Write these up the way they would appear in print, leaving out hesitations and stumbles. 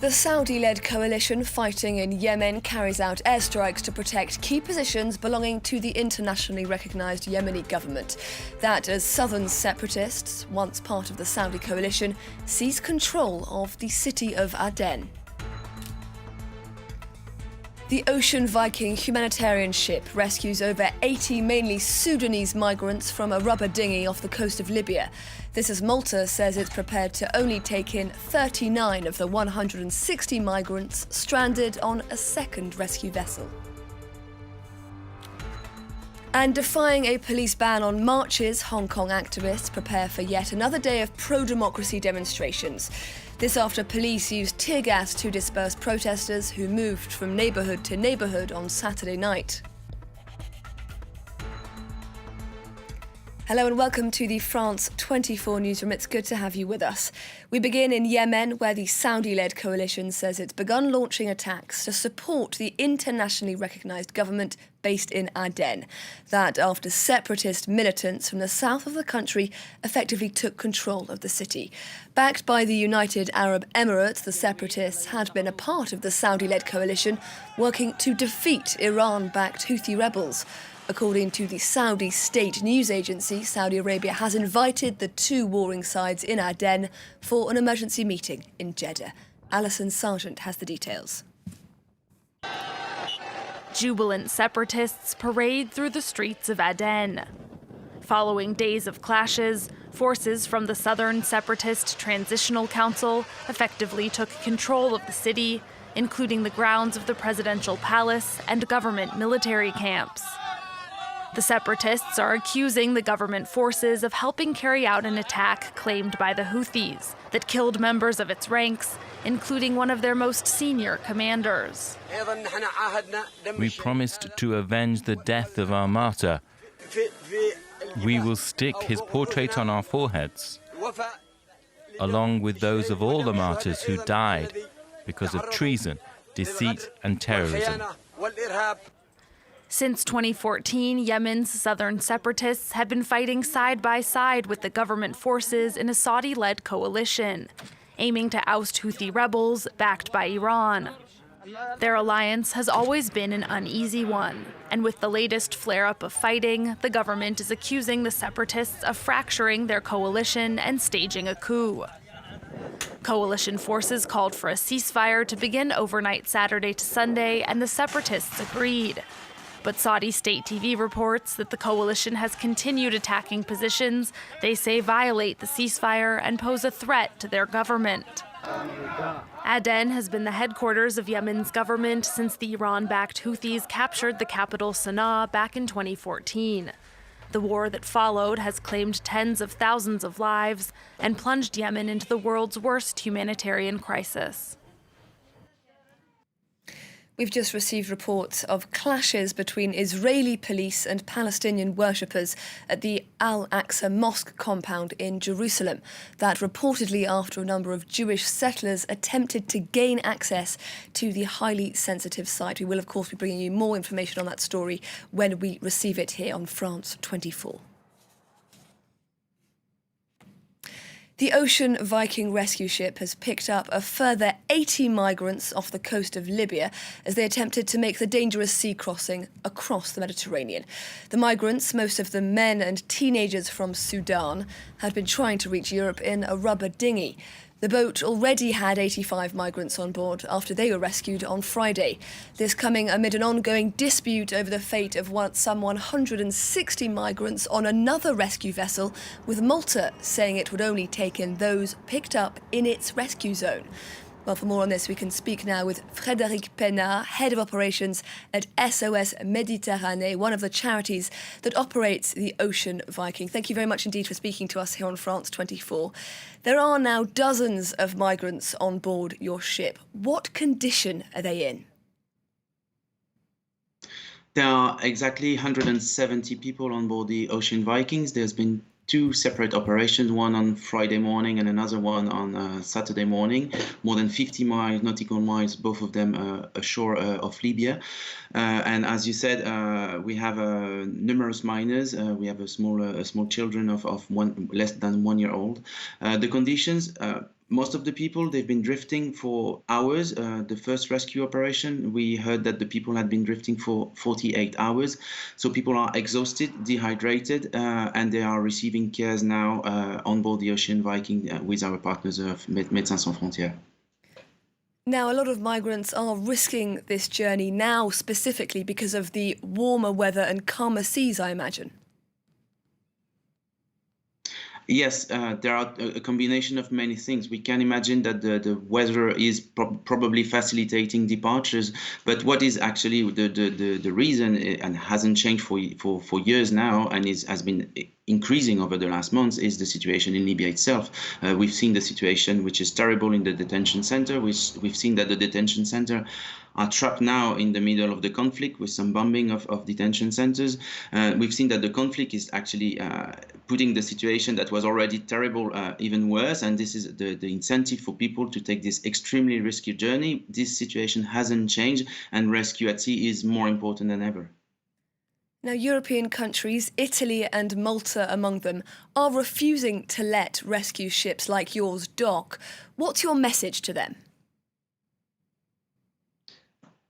The Saudi-led coalition fighting in Yemen carries out airstrikes to protect key positions belonging to the internationally recognised Yemeni government. That as southern separatists, once part of the Saudi coalition, seize control of the city of Aden. The Ocean Viking humanitarian ship rescues over 80 mainly Sudanese migrants from a rubber dinghy off the coast of Libya. This as Malta says it's prepared to only take in 39 of the 160 migrants stranded on a second rescue vessel. And defying a police ban on marches, Hong Kong activists prepare for yet another day of pro-democracy demonstrations. This after police used tear gas to disperse protesters who moved from neighbourhood to neighbourhood on Saturday night. Hello and welcome to the France 24 newsroom. It's good to have you with us. We begin in Yemen, where the Saudi-led coalition says it's begun launching attacks to support the internationally recognised government based in Aden. That after separatist militants from the south of the country effectively took control of the city. Backed by the United Arab Emirates, the separatists had been a part of the Saudi-led coalition working to defeat Iran-backed Houthi rebels. According to the Saudi state news agency, Saudi Arabia has invited the two warring sides in Aden for an emergency meeting in Jeddah. Alison Sargent has the details. Jubilant separatists parade through the streets of Aden. Following days of clashes, forces from the Southern Separatist Transitional Council effectively took control of the city, including the grounds of the presidential palace and government military camps. The separatists are accusing the government forces of helping carry out an attack claimed by the Houthis that killed members of its ranks, including one of their most senior commanders. We promised to avenge the death of our martyr. We will stick his portrait on our foreheads, along with those of all the martyrs who died because of treason, deceit, and terrorism. Since 2014, Yemen's southern separatists have been fighting side by side with the government forces in a Saudi-led coalition, aiming to oust Houthi rebels backed by Iran. Their alliance has always been an uneasy one, and with the latest flare-up of fighting, the government is accusing the separatists of fracturing their coalition and staging a coup. Coalition forces called for a ceasefire to begin overnight Saturday to Sunday, and the separatists agreed. But Saudi state TV reports that the coalition has continued attacking positions they say violate the ceasefire and pose a threat to their government. Aden has been the headquarters of Yemen's government since the Iran-backed Houthis captured the capital Sana'a back in 2014. The war that followed has claimed tens of thousands of lives and plunged Yemen into the world's worst humanitarian crisis. We've just received reports of clashes between Israeli police and Palestinian worshippers at the Al-Aqsa Mosque compound in Jerusalem. That reportedly after a number of Jewish settlers attempted to gain access to the highly sensitive site. We will, of course, be bringing you more information on that story when we receive it here on France 24. The Ocean Viking rescue ship has picked up a further 80 migrants off the coast of Libya as they attempted to make the dangerous sea crossing across the Mediterranean. The migrants, most of them men and teenagers from Sudan, had been trying to reach Europe in a rubber dinghy. The boat already had 85 migrants on board after they were rescued on Friday. This coming amid an ongoing dispute over the fate of some 160 migrants on another rescue vessel, with Malta saying it would only take in those picked up in its rescue zone. Well, for more on this, we can speak now with Frédéric Pénard, Head of Operations at SOS Méditerranée, one of the charities that operates the Ocean Viking. Thank you very much indeed for speaking to us here on France 24. There are now dozens of migrants on board your ship. What condition are they in? There are exactly 170 people on board the Ocean Vikings. There's been two separate operations, one on Friday morning and another one on Saturday morning, more than 50 miles, nautical miles, both of them ashore of Libya. And as you said, we have numerous minors. We have small children of less than 1 year old. The conditions, most of the people, they've been drifting for hours. The first rescue operation, we heard that the people had been drifting for 48 hours. So people are exhausted, dehydrated, and they are receiving cares now on board the Ocean Viking with our partners of Médecins Sans Frontières. Now, a lot of migrants are risking this journey now specifically because of the warmer weather and calmer seas, I imagine. Yes, there are a combination of many things. We can imagine that the weather is probably facilitating departures, but what is actually the reason, and hasn't changed for years now, and has been increasing over the last months, is the situation in Libya itself. We've seen the situation, which is terrible, in the detention center. We've seen that the detention center are trapped now in the middle of the conflict with some bombing of detention centers. We've seen that the conflict is actually putting the situation that was already terrible even worse, and this is the incentive for people to take this extremely risky journey. This situation hasn't changed, and rescue at sea is more important than ever. Now, European countries, Italy and Malta among them, are refusing to let rescue ships like yours dock. What's your message to them?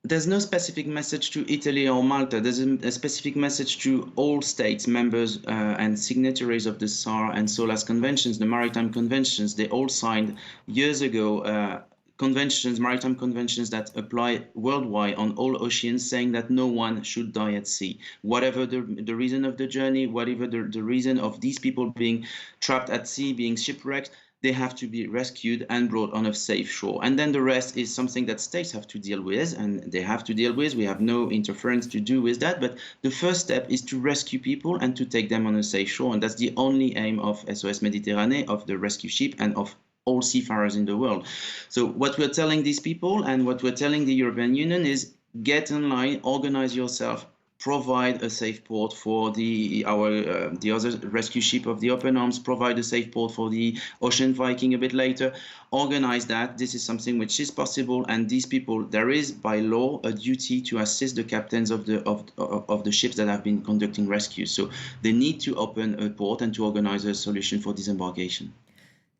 There's no specific message to Italy or Malta. There's a specific message to all states, members and signatories of the SAR and SOLAS conventions, the maritime conventions. They all signed years ago conventions, maritime conventions that apply worldwide on all oceans, saying that no one should die at sea. Whatever the reason of the journey, whatever the reason of these people being trapped at sea, being shipwrecked, they have to be rescued and brought on a safe shore. And then the rest is something that states have to deal with, and they have to deal with. We have no interference to do with that. But the first step is to rescue people and to take them on a safe shore. And that's the only aim of SOS Méditerranée, of the rescue ship, and of all seafarers in the world. So what we're telling these people and what we're telling the European Union is get in line, organize yourself, provide a safe port for the other rescue ship of the Open Arms, provide a safe port for the Ocean Viking a bit later, organize that. This is something which is possible, and these people, there is by law a duty to assist the captains of the ships that have been conducting rescues. So they need to open a port and to organize a solution for disembarkation.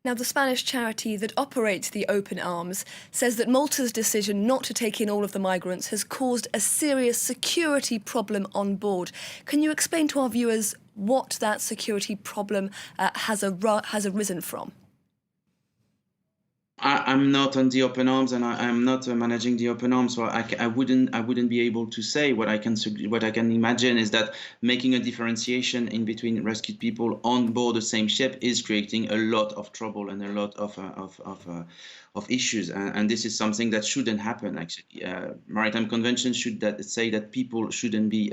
Now, the Spanish charity that operates the Open Arms says that Malta's decision not to take in all of the migrants has caused a serious security problem on board. Can you explain to our viewers what that security problem has arisen from? I'm not on the Open Arms, and I'm not managing the Open Arms, so I wouldn't be able to say. What I can imagine is that making a differentiation in between rescued people on board the same ship is creating a lot of trouble and a lot of issues, and this is something that shouldn't happen. Actually, maritime conventions should say that people shouldn't be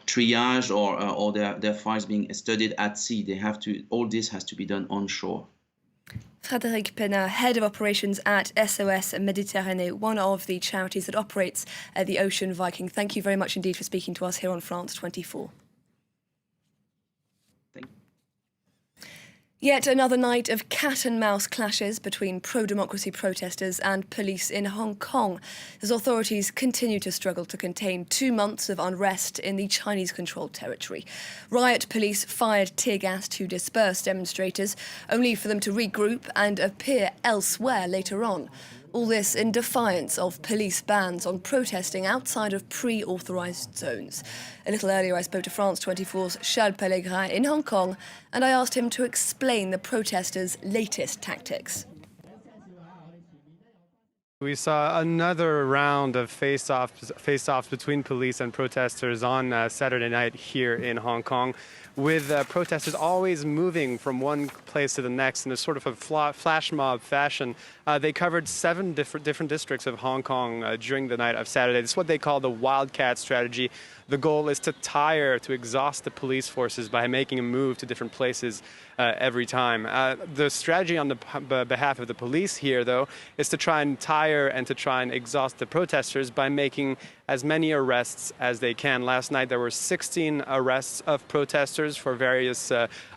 triaged or their files being studied at sea. They have to. All this has to be done on shore. Frédéric Penat, Head of Operations at SOS Méditerranée, one of the charities that operates the Ocean Viking. Thank you very much indeed for speaking to us here on France 24. Yet another night of cat-and-mouse clashes between pro-democracy protesters and police in Hong Kong, as authorities continue to struggle to contain 2 months of unrest in the Chinese-controlled territory. Riot police fired tear gas to disperse demonstrators, only for them to regroup and appear elsewhere later on. All this in defiance of police bans on protesting outside of pre-authorised zones. A little earlier, I spoke to France 24's Charles Pellegrin in Hong Kong, and I asked him to explain the protesters' latest tactics. We saw another round of face-offs between police and protesters on Saturday night here in Hong Kong, with protesters always moving from one place to the next in a sort of a flash mob fashion. They covered 7 different districts of Hong Kong during the night of Saturday. This is what they call the wildcat strategy. The goal is to exhaust the police forces by making a move to different places every time. The strategy on the behalf of the police here, though, is to try and tire and to try and exhaust the protesters by making as many arrests as they can. Last night there were 16 arrests of protesters for various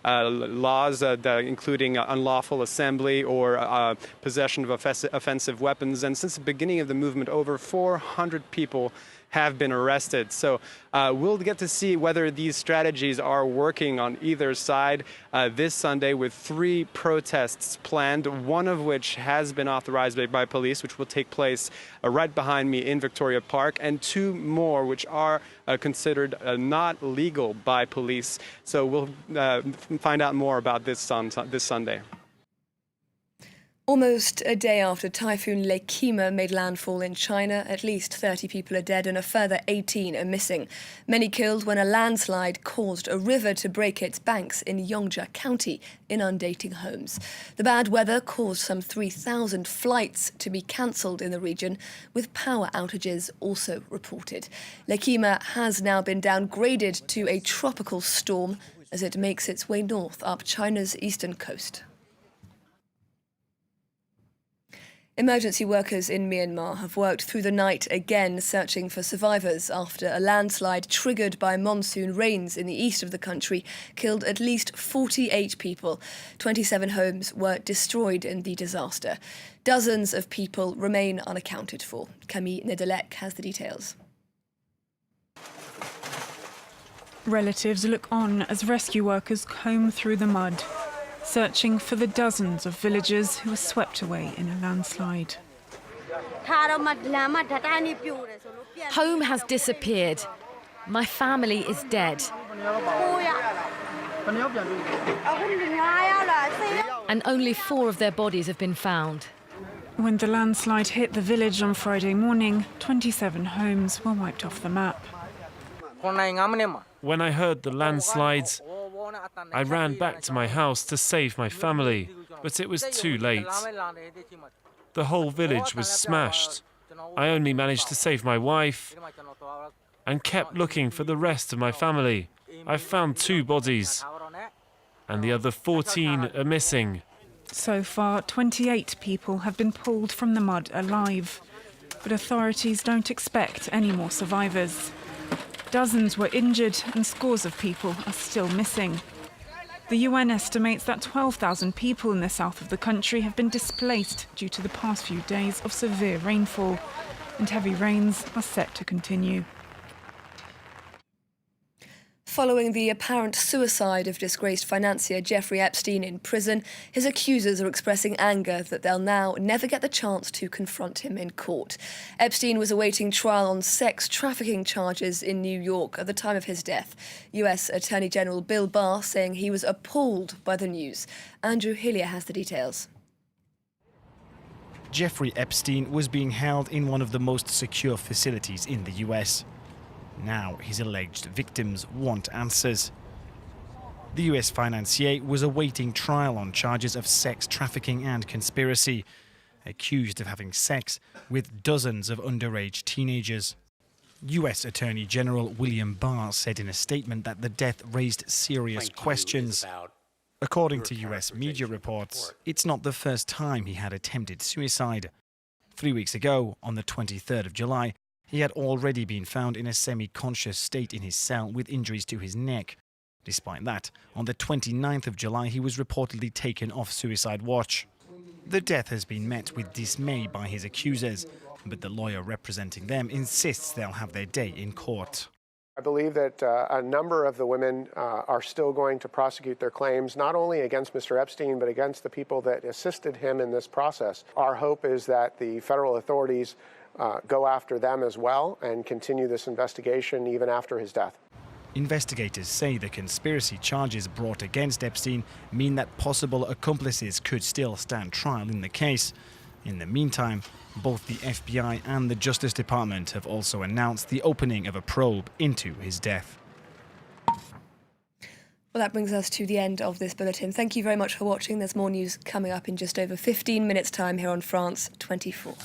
laws, including unlawful assembly or possession of offensive weapons. And since the beginning of the movement, over 400 people have been arrested. So we'll get to see whether these strategies are working on either side this Sunday, with 3 protests planned, one of which has been authorized by police, which will take place right behind me in Victoria Park, and 2 more which are considered not legal by police. So we'll find out more about this on this Sunday. Almost a day after Typhoon Lekima made landfall in China, at least 30 people are dead and a further 18 are missing. Many killed when a landslide caused a river to break its banks in Yongja County, inundating homes. The bad weather caused some 3,000 flights to be cancelled in the region, with power outages also reported. Lekima has now been downgraded to a tropical storm as it makes its way north up China's eastern coast. Emergency workers in Myanmar have worked through the night again searching for survivors after a landslide triggered by monsoon rains in the east of the country killed at least 48 people. 27 homes were destroyed in the disaster. Dozens of people remain unaccounted for. Camille Nedelec has the details. Relatives look on as rescue workers comb through the mud, searching for the dozens of villagers who were swept away in a landslide. Home has disappeared. My family is dead. And only 4 of their bodies have been found. When the landslide hit the village on Friday morning, 27 homes were wiped off the map. When I heard the landslides, I ran back to my house to save my family, but it was too late. The whole village was smashed. I only managed to save my wife and kept looking for the rest of my family. I found 2 bodies, and the other 14 are missing. So far, 28 people have been pulled from the mud alive, but authorities don't expect any more survivors. Dozens were injured and scores of people are still missing. The UN estimates that 12,000 people in the south of the country have been displaced due to the past few days of severe rainfall, and heavy rains are set to continue. Following the apparent suicide of disgraced financier Jeffrey Epstein in prison, his accusers are expressing anger that they'll now never get the chance to confront him in court. Epstein was awaiting trial on sex trafficking charges in New York at the time of his death. US Attorney General Bill Barr saying he was appalled by the news. Andrew Hillier has the details. Jeffrey Epstein was being held in one of the most secure facilities in the US. Now his alleged victims want answers. The US financier was awaiting trial on charges of sex trafficking and conspiracy, accused of having sex with dozens of underage teenagers. US Attorney General William Barr said in a statement that the death raised serious questions. According to US media reports, it's not the first time he had attempted suicide. 3 weeks ago, on the 23rd of July, he had already been found in a semi-conscious state in his cell with injuries to his neck. Despite that, on the 29th of July, he was reportedly taken off suicide watch. The death has been met with dismay by his accusers, but the lawyer representing them insists they'll have their day in court. I believe that a number of the women are still going to prosecute their claims, not only against Mr. Epstein, but against the people that assisted him in this process. Our hope is that the federal authorities go after them as well and continue this investigation even after his death. Investigators say the conspiracy charges brought against Epstein mean that possible accomplices could still stand trial in the case. In the meantime, both the FBI and the Justice Department have also announced the opening of a probe into his death. Well, that brings us to the end of this bulletin. Thank you very much for watching. There's more news coming up in just over 15 minutes' time here on France 24.